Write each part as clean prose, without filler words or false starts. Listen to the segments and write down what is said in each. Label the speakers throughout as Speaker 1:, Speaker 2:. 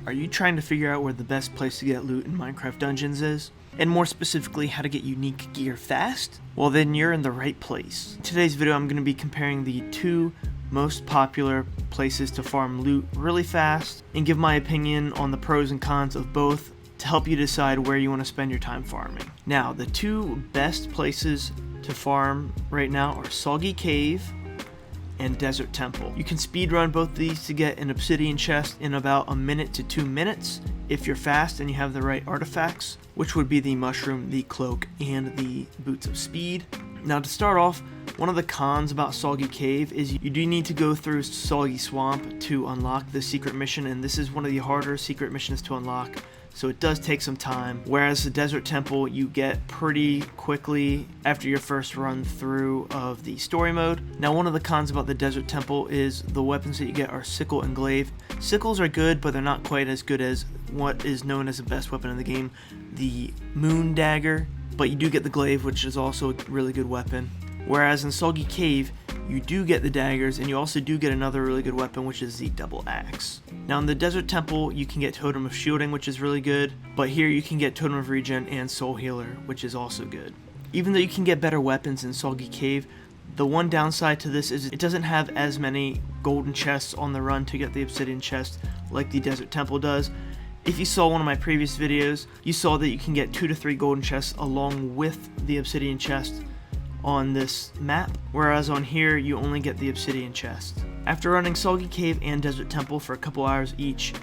Speaker 1: Are you trying to figure out where the best place to get loot in Minecraft Dungeons is? And more specifically, how to get unique gear fast? Well, then you're in the right place. In today's video, I'm going to be comparing the two most popular places to farm loot really fast and give my opinion on the pros and cons of both to help you decide where you want to spend your time farming. Now, the two best places to farm right now are Soggy Cave and Desert Temple. You can speedrun both these to get an obsidian chest in about a minute to 2 minutes if you're fast and you have the right artifacts, which would be the mushroom, the cloak, and the boots of speed. Now, to start off, one of the cons about Soggy Cave is you do need to go through Soggy Swamp to unlock the secret mission, and this is one of the harder secret missions to unlock, so it does take some time. Whereas the Desert Temple you get pretty quickly after your first run through of the story mode. Now, one of the cons about the Desert Temple is the weapons that you get are sickle and glaive. Sickles are good, but they're not quite as good as what is known as the best weapon in the game, the Moon Dagger. But you do get the glaive, which is also a really good weapon. Whereas in Soggy Cave, you do get the daggers, and you also do get another really good weapon, which is the double axe. Now in the Desert Temple, you can get Totem of Shielding, which is really good, but here you can get Totem of Regen and Soul Healer, which is also good. Even though you can get better weapons in Soggy Cave, the one downside to this is it doesn't have as many golden chests on the run to get the obsidian chest like the Desert Temple does. If you saw one of my previous videos, you saw that you can get 2 to 3 golden chests along with the obsidian chest on this map, whereas on here you only get the obsidian chest. After running Soggy Cave and Desert Temple for a couple hours each,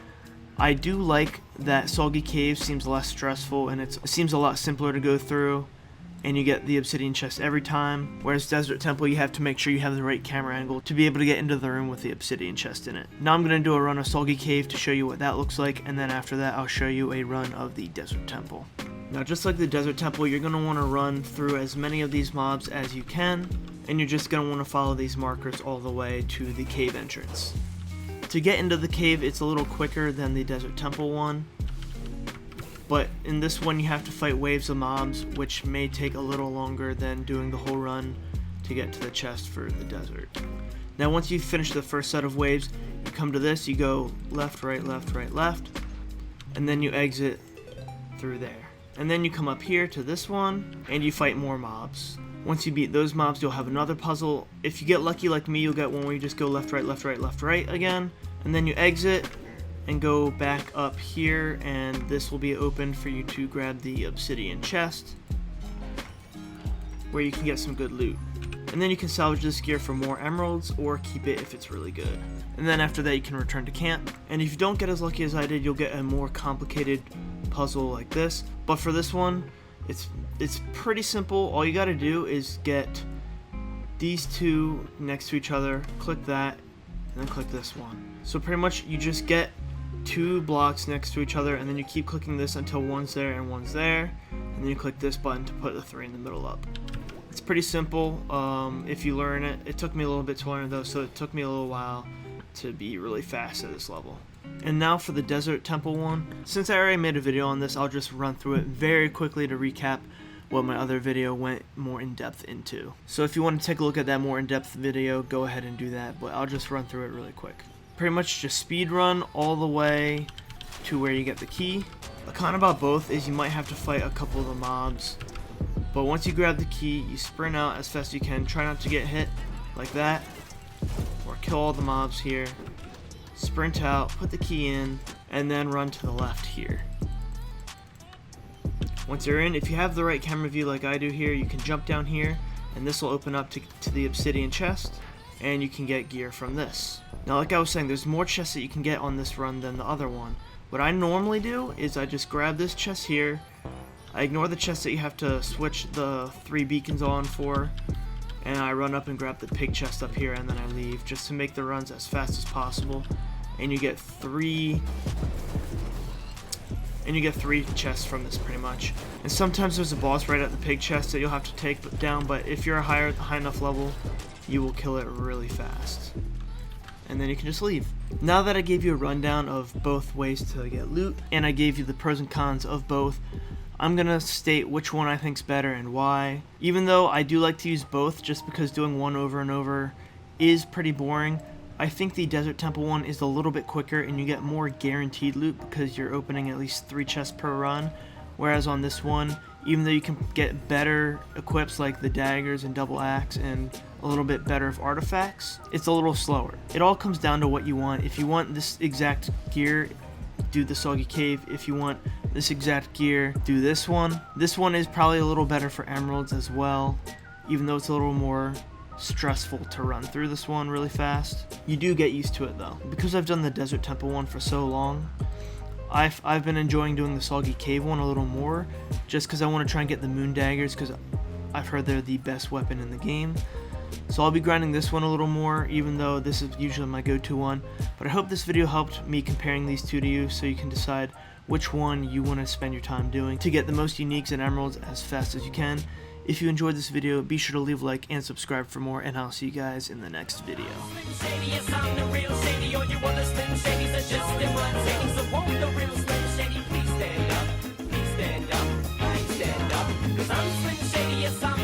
Speaker 1: I do like that Soggy Cave seems less stressful and it seems a lot simpler to go through, and you get the obsidian chest every time, whereas Desert Temple you have to make sure you have the right camera angle to be able to get into the room with the obsidian chest in it. Now I'm going to do a run of Soggy Cave to show you what that looks like, and then after that I'll show you a run of the Desert Temple. Now, just like the Desert Temple, you're going to want to run through as many of these mobs as you can, and you're just going to want to follow these markers all the way to the cave entrance. To get into the cave, it's a little quicker than the Desert Temple one, but in this one you have to fight waves of mobs, which may take a little longer than doing the whole run to get to the chest for the desert. Now, once you finish the first set of waves, you come to this, you go left, right, left, right, left, and then you exit through there. And then you come up here to this one, and you fight more mobs. Once you beat those mobs, you'll have another puzzle. If you get lucky like me, you'll get one where you just go left, right, left, right, left, right again. And then you exit and go back up here, and this will be open for you to grab the obsidian chest, where you can get some good loot. And then you can salvage this gear for more emeralds, or keep it if it's really good. And then after that, you can return to camp. And if you don't get as lucky as I did, you'll get a more complicated puzzle like this. But for this one, it's pretty simple. All you gotta do is get these two next to each other, click that, and then click this one. So pretty much you just get 2 blocks next to each other, and then you keep clicking this until one's there and one's there, and then you click this button to put the 3 in the middle up. It's pretty simple if you learn it. It took me a little bit to learn though, so it took me a little while to be really fast at this level. And now for the Desert Temple one. Since I already made a video on this, I'll just run through it very quickly to recap what my other video went more in depth into. So if you want to take a look at that more in depth video, go ahead and do that, but I'll just run through it really quick. Pretty much just speed run all the way to where you get the key. The con about both is you might have to fight a couple of the mobs, but once you grab the key, you sprint out as fast as you can. Try not to get hit like that, or kill all the mobs here. Sprint out, put the key in, and then run to the left here. Once you're in, if you have the right camera view like I do here, you can jump down here, and this will open up to the obsidian chest, and you can get gear from this. Now, like I was saying, there's more chests that you can get on this run than the other one. What I normally do is I just grab this chest here, I ignore the chest that you have to switch the 3 beacons on for, and I run up and grab the pig chest up here, and then I leave, just to make the runs as fast as possible. And you get 3 chests from this pretty much. And sometimes there's a boss right at the pig chest that you'll have to take down, but if you're a high enough level, you will kill it really fast. And then you can just leave. Now that I gave you a rundown of both ways to get loot, and I gave you the pros and cons of both, I'm gonna state which one I think's better and why. Even though I do like to use both, just because doing one over and over is pretty boring, I think the Desert Temple one is a little bit quicker and you get more guaranteed loot because you're opening at least 3 chests per run, whereas on this one, even though you can get better equips like the daggers and double axe and a little bit better of artifacts, it's a little slower. It all comes down to what you want. If you want this exact gear, do the Soggy Cave. If you want this exact gear, do this one. This one is probably a little better for emeralds as well, even though it's a little more stressful to run through this one really fast. You do get used to it though. Because I've done the Desert Temple one for so long, I've been enjoying doing the Soggy Cave one a little more, just because I want to try and get the moon daggers, because I've heard they're the best weapon in the game. So I'll be grinding this one a little more, even though this is usually my go-to one. But I hope this video helped me comparing these two to you, so you can decide which one you want to spend your time doing to get the most uniques and emeralds as fast as you can. If you enjoyed this video, be sure to leave a like and subscribe for more, and I'll see you guys in the next video.
Speaker 2: I'm Slim Shady, yes, I'm